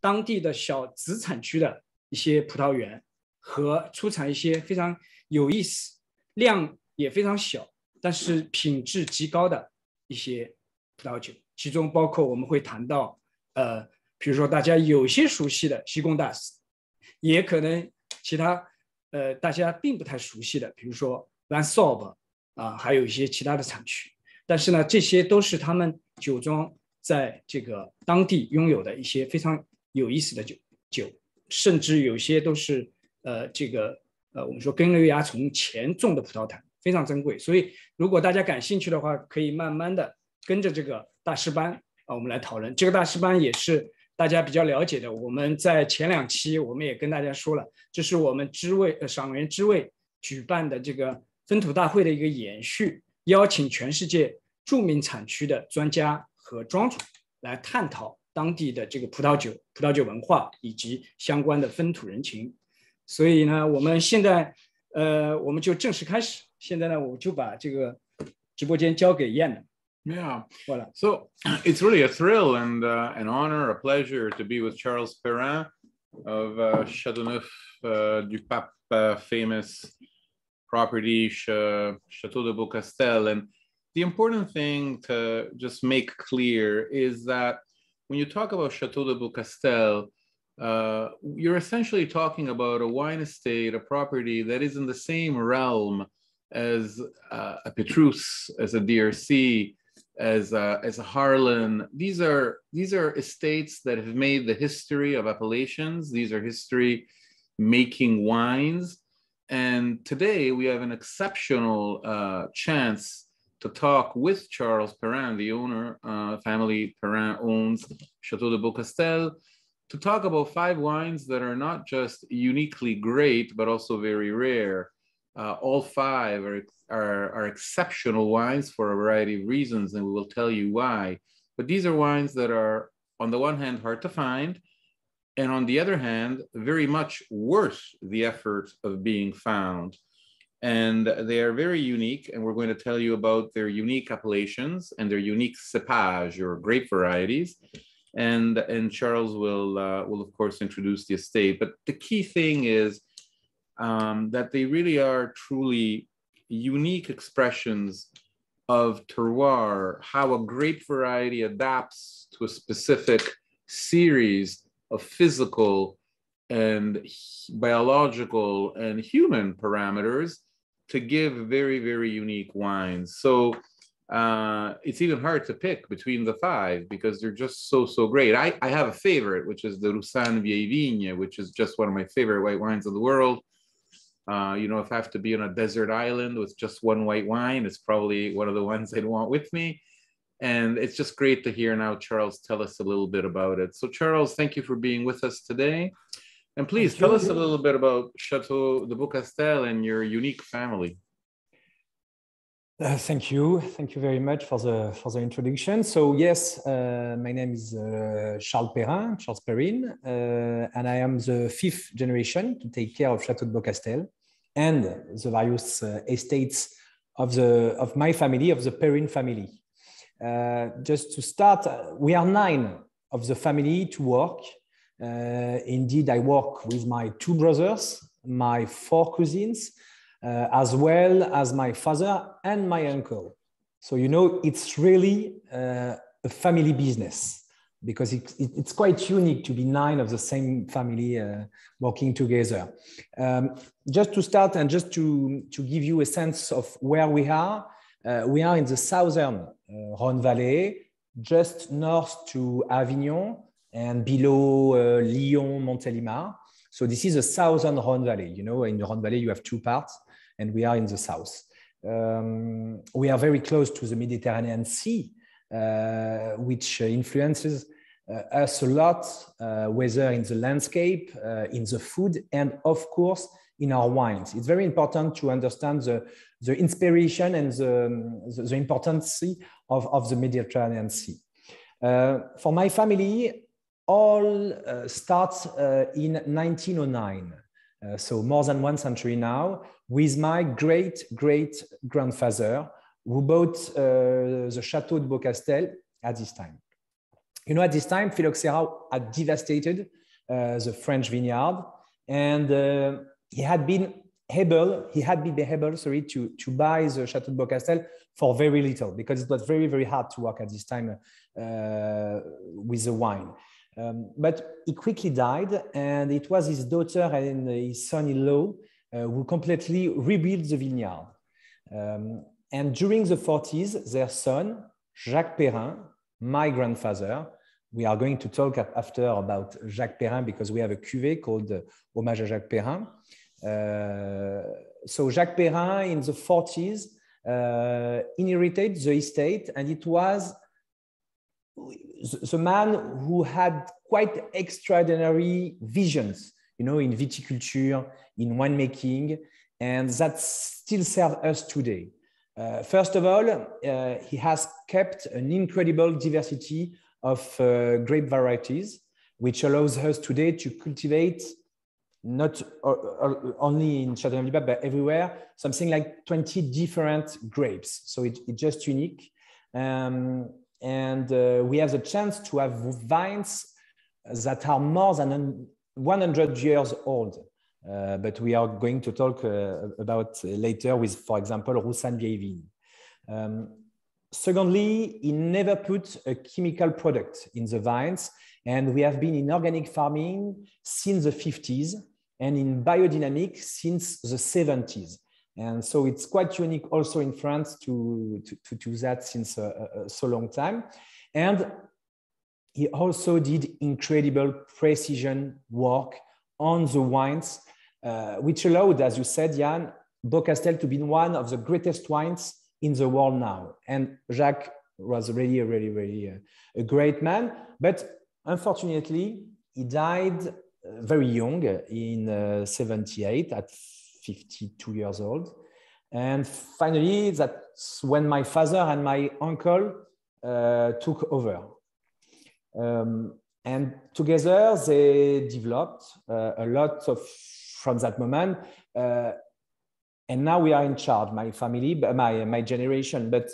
当地的小子产区的一些葡萄园和出产一些非常有意思、量也非常小，但是品质极高的一些葡萄酒，其中包括我们会谈到，比如说大家有些熟悉的西贡大师，也可能其他大家并不太熟悉的，比如说兰索布还有一些其他的产区。但是呢，这些都是他们酒庄在这个当地拥有的一些非常有意思的酒，甚至有些都是我们说根瘤蚜虫前种的葡萄坛，非常珍贵。所以如果大家感兴趣的话，可以慢慢的跟着这个大师班我们来讨论。这个大师班也是大家比较了解的，我们在前2期我们也跟大家说了，这是我们赏园知味举办的这个分土大会的一个延续，邀请全世界著名产区的专家和庄主来探讨当地的这个葡萄酒文化以及相关的风土人情。所以呢，我们现在我们就正式开始。现在呢，我就把这个直播间交给燕了。Yeah. Voilà. So it's really a thrill and an honor, a pleasure to be with Charles Perrin of Châteauneuf du Pape, famous property, Château de Beaucastel. And the important thing to just make clear is that when you talk about Château de Beaucastel, you're essentially talking about a wine estate, a property that is in the same realm as a Petrus, as a DRC, as a Harlan. These are estates that have made the history of appellations. These are history making wines. And today we have an exceptional chance to talk with Charles Perrin, the owner. Family Perrin owns Château de Beaucastel, to talk about 5 wines that are not just uniquely great, but also very rare. All 5 are exceptional wines for a variety of reasons, and we will tell you why. But these are wines that are, on the one hand, hard to find, and on the other hand, very much worth the effort of being found. And they are very unique, and we're going to tell you about their unique appellations and their unique cépage, or grape varieties. And Charles will of course introduce the estate. But the key thing is that they really are truly unique expressions of terroir, how a grape variety adapts to a specific series of physical and biological and human parameters to give very, very unique wines. So it's even hard to pick between the 5 because they're just so great. I have a favorite, which is the Roussanne Vieille Vigne, which is just one of my favorite white wines of the world. If I have to be on a desert island with just one white wine, it's probably one of the ones I'd want with me. And it's just great to hear now Charles tell us a little bit about it. So Charles, thank you for being with us today. And please tell us a little bit about Château de Beaucastel and your unique family. Thank you very much for the introduction. So yes, my name is Charles Perrin, and I am the 5th generation to take care of Château de Beaucastel and the various estates of my family, of the Perrin family. Just to start, we are 9 of the family to work. Indeed, I work with my 2 brothers, my 4 cousins, as well as my father and my uncle. So, it's really a family business because it's quite unique to be 9 of the same family working together. Just to start and just to give you a sense of where we are in the southern Rhône Valley, just north to Avignon and below Lyon, Montélimar. So this is the southern Rhône Valley. In the Rhône Valley, you have 2 parts, and we are in the south. We are very close to the Mediterranean Sea, which influences us a lot, whether in the landscape, in the food, and of course, in our wines. It's very important to understand the inspiration and the importance of the Mediterranean Sea. For my family, all starts in 1909. So more than 1 century now, with my great-great-grandfather who bought the Château de Beaucastel at this time. You know, at this time, Phylloxera had devastated the French vineyard, and he had been able, to buy the Château de Beaucastel for very little, because it was very, very hard to work at this time with the wine. But he quickly died, and it was his daughter and his son-in-law who completely rebuilt the vineyard. And during the 40s, their son, Jacques Perrin, my grandfather, we are going to talk after about Jacques Perrin because we have a cuvée called Hommage à Jacques Perrin. So Jacques Perrin in the 40s inherited the estate, and it was the man who had quite extraordinary visions, you know, in viticulture, in winemaking, and that still serve us today. First of all, he has kept an incredible diversity of grape varieties, which allows us today to cultivate not only in Châteauneuf du Pape, but everywhere, something like 20 different grapes. So it's just unique. And we have the chance to have vines that are more than 100 years old. But we are going to talk about later with, for example, Roussanne Vieille Vigne. Secondly, he never put a chemical product in the vines, and we have been in organic farming since the 50s and in biodynamic since the 70s. And so it's quite unique also in France to do that since so long time. And he also did incredible precision work on the wines, which allowed, as you said, Jan, Beaucastel to be one of the greatest wines in the world now. And Jacques was really a great man, but unfortunately, he died very young in 78 at 52 years old. And finally, that's when my father and my uncle took over. And together they developed a lot from that moment. And now we are in charge, my family, my generation. But,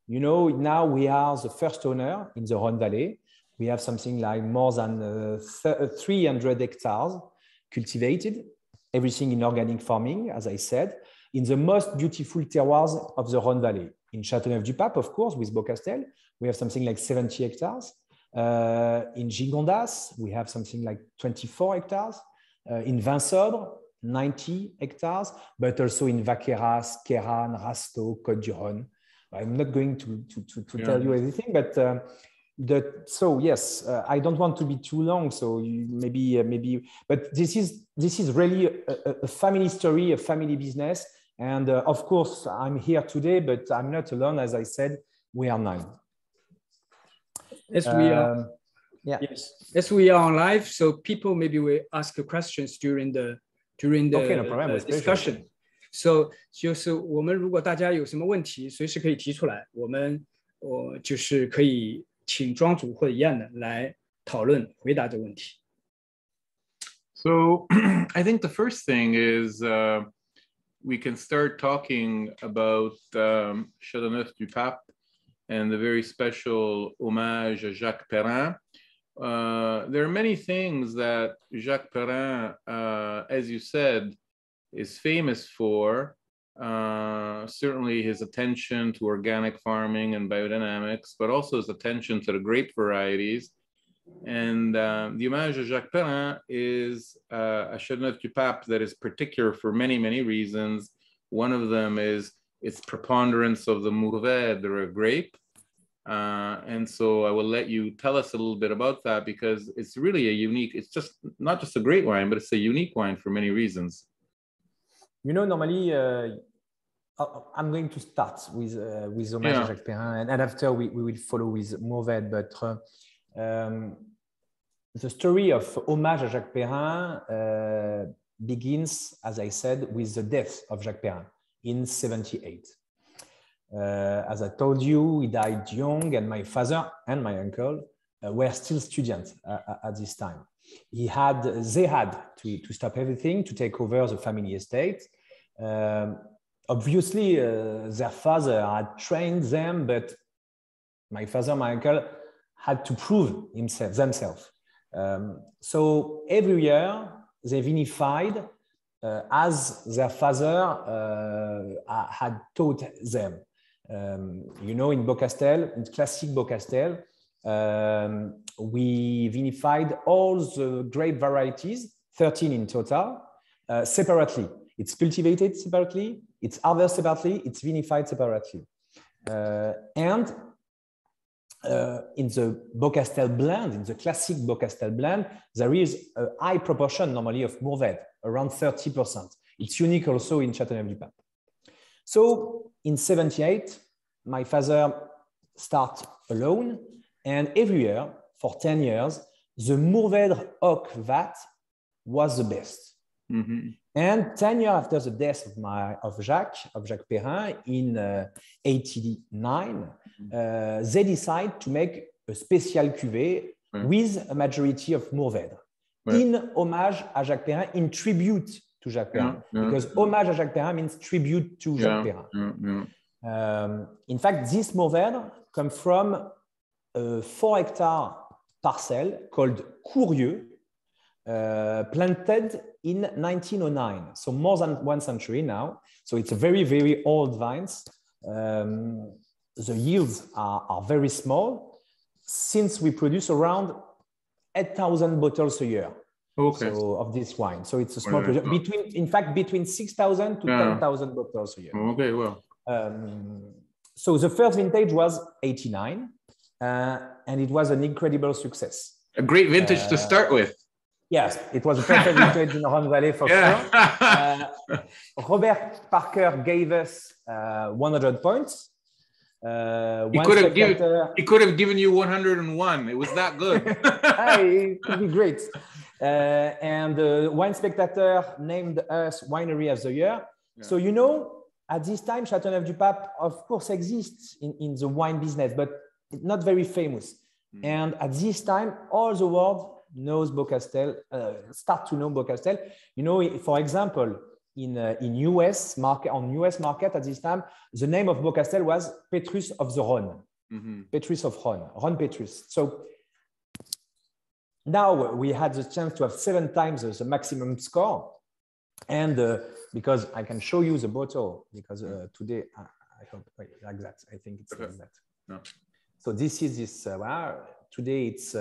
you know, now we are the first owner in the Rhône Valley. We have something like more than 300 hectares cultivated, everything in organic farming, as I said, in the most beautiful terroirs of the Rhône Valley. In Châteauneuf du Pape, of course, with Beaucastel, we have something like 70 hectares. In Gigondas, we have something like 24 hectares. In Vinsobre, 90 hectares, but also in Vaqueras, Queyranne, Rasteau, Côtes-du-Rhône. I'm not going to tell you everything, but so yes, I don't want to be too long. So maybe, but this is really a family story, a family business, and of course I'm here today, but I'm not alone. As I said, we are 9. As we are, yes, as we are on live, so people maybe will ask questions during the okay, no problem, discussion. So 就是我们如果大家有什么问题，随时可以提出来，我就是可以请庄主或者一样的来讨论回答这个问题。So I think the first thing is we can start talking about Châteauneuf du Pape and the very special hommage à Jacques Perrin. There are many things that Jacques Perrin, as you said, is famous for. Certainly his attention to organic farming and biodynamics, but also his attention to the grape varieties. And the hommage à Jacques Perrin is a Châteauneuf du Pape that is particular for many, many reasons. One of them is its preponderance of the Mourvèdre grape. And so I will let you tell us a little bit about that, because it's really a unique, it's just not just a great wine, but it's a unique wine for many reasons. You know, normally I'm going to start with Hommage à Jacques Perrin, and after we will follow with Mourvèdre. But the story of Hommage à Jacques Perrin begins, as I said, with the death of Jacques Perrin in 78. As I told you, he died young, and my father and my uncle were still students at this time. They had to stop everything to take over the family estate. Obviously, their father had trained them, but my father, my uncle had to prove themselves. So every year they vinified as their father had taught them. You know, in Beaucastel, in classic Beaucastel, we vinified all the grape varieties, 13 in total, separately. It's cultivated separately, it's harvested separately, it's vinified separately. And in the Beaucastel blend, in the classic Beaucastel blend, there is a high proportion normally of Mourvèdre, around 30%. It's unique also in Châteauneuf-du-Pape. So in 78, my father started alone, and every year for 10 years, the Mourvèdre oak vat was the best. Mm-hmm. And 10 years after the death of Jacques Perrin in 89, they decide to make a special cuvée with a majority of Mourvèdre in homage à Jacques Perrin, in tribute to Jacques Perrin, because homage à Jacques Perrin means tribute to Jacques Perrin. In fact, this Mourvèdre comes from a 4-hectare parcel called Courieux, planted in 1909, so more than 1 century now. So it's a very, very old vines. The yields are very small, since we produce around 8,000 bottles a year. Okay. So of this wine. So it's a small production. Between 6,000 to 10,000 bottles a year. Okay, well. So the first vintage was 89, and it was an incredible success. A great vintage to start with. Yes, it was a perfect vintage in Rhone Valley for sure. Robert Parker gave us 100 points. He could have given you 101. It was that good. It could be great. And Wine Spectator named us Winery of the Year. Yeah. So, you know, at this time, Châteauneuf-du-Pape, of course, exists in the wine business, but not very famous. And at this time, all the world knows Beaucastel, start to know Beaucastel. You know, for example, in US market, on US market at this time, the name of Beaucastel was Petrus of the Rhône. Petrus of Rhône, Rhône Petrus. So now we had the chance to have 7 times the maximum score. And because I can show you the bottle, because today, I hope, like that, I think it's like that. No. So this is this, today it's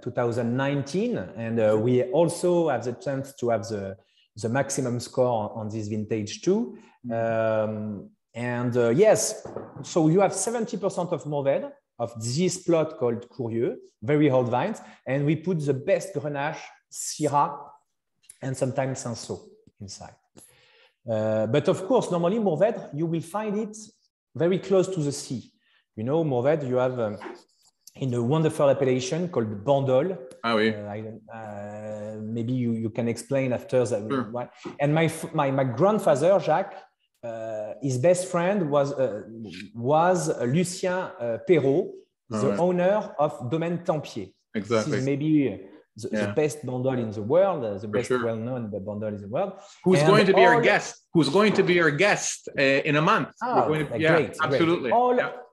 2019, and we also have the chance to have the maximum score on this vintage too. Yes, so you have 70% of Mourvèdre of this plot called Courieux, very old vines, and we put the best Grenache, Syrah, and sometimes Cinsault inside. But of course, normally Mourvèdre, you will find it very close to the sea. You know, Mourvèdre, you have in a wonderful appellation called Bandol. Ah, oui. Maybe you can explain after that. Sure. And my grandfather, Jacques, his best friend was Lucien Perrault, the owner of Domaine Tempier. Exactly. This is maybe the best Bandol in the world, the best well-known Bandol in the world. Who's going to be our guest? Who's going to be our guest in a month? Great, absolutely.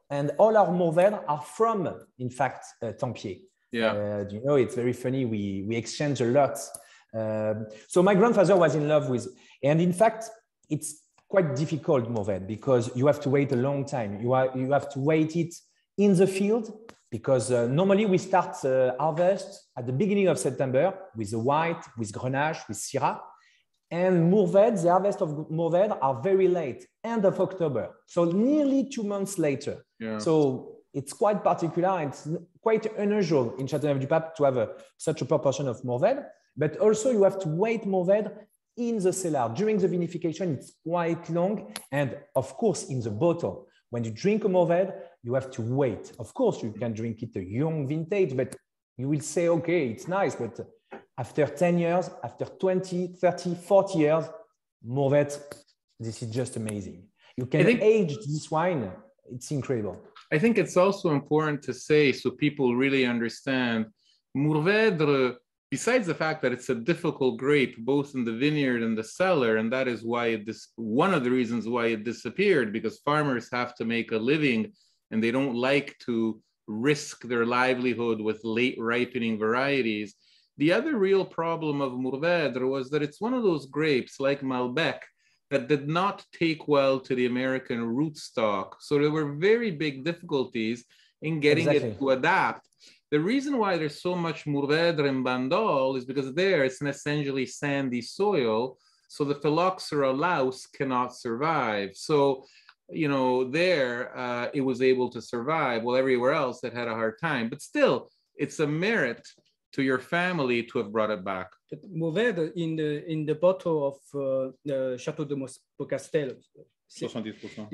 And all our Mourvèdre are from, in fact, Tempier. Yeah. You know, it's very funny. We exchange a lot. So my grandfather was in love with, and in fact, it's quite difficult, Mourvèdre, because you have to wait a long time. You have to wait it in the field, because normally we start harvest at the beginning of September with the white, with Grenache, with Syrah. And Mourvèdre, the harvest of Mourvèdre are very late, end of October. So nearly 2 months later. Yeah. So it's quite particular. It's quite unusual in Châteauneuf-du-Pape to have such a proportion of Mourvèdre. But also you have to wait Mourvèdre in the cellar. During the vinification, it's quite long. And of course, in the bottle, when you drink a Mourvèdre, you have to wait. Of course, you can drink it a young vintage, but you will say, okay, it's nice, but after 10 years, after 20, 30, 40 years, Mourvèdre, this is just amazing. You can age this wine. It's incredible. I think it's also important to say, so people really understand, Mourvèdre, besides the fact that it's a difficult grape, both in the vineyard and the cellar, and that is why one of the reasons why it disappeared, because farmers have to make a living and they don't like to risk their livelihood with late ripening varieties. The other real problem of Mourvèdre was that it's one of those grapes like Malbec that did not take well to the American rootstock. So there were very big difficulties in getting it to adapt. The reason why there's so much Mourvèdre in Bandol is because there it's an essentially sandy soil, so the Phylloxera louse cannot survive. So, you know, there it was able to survive, while everywhere else it had a hard time. But still, it's a merit to your family to have brought it back. Mourvèdre in the bottle of the Chateau de Beaucastel, 70%.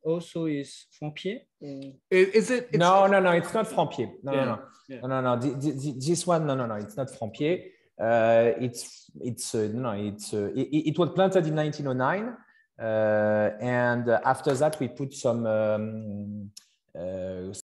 also is Franc-Pied? Is it? No, it's not Franc-Pied. No. This one, no, it's not Franc-Pied. It was planted in 1909, and after that we put some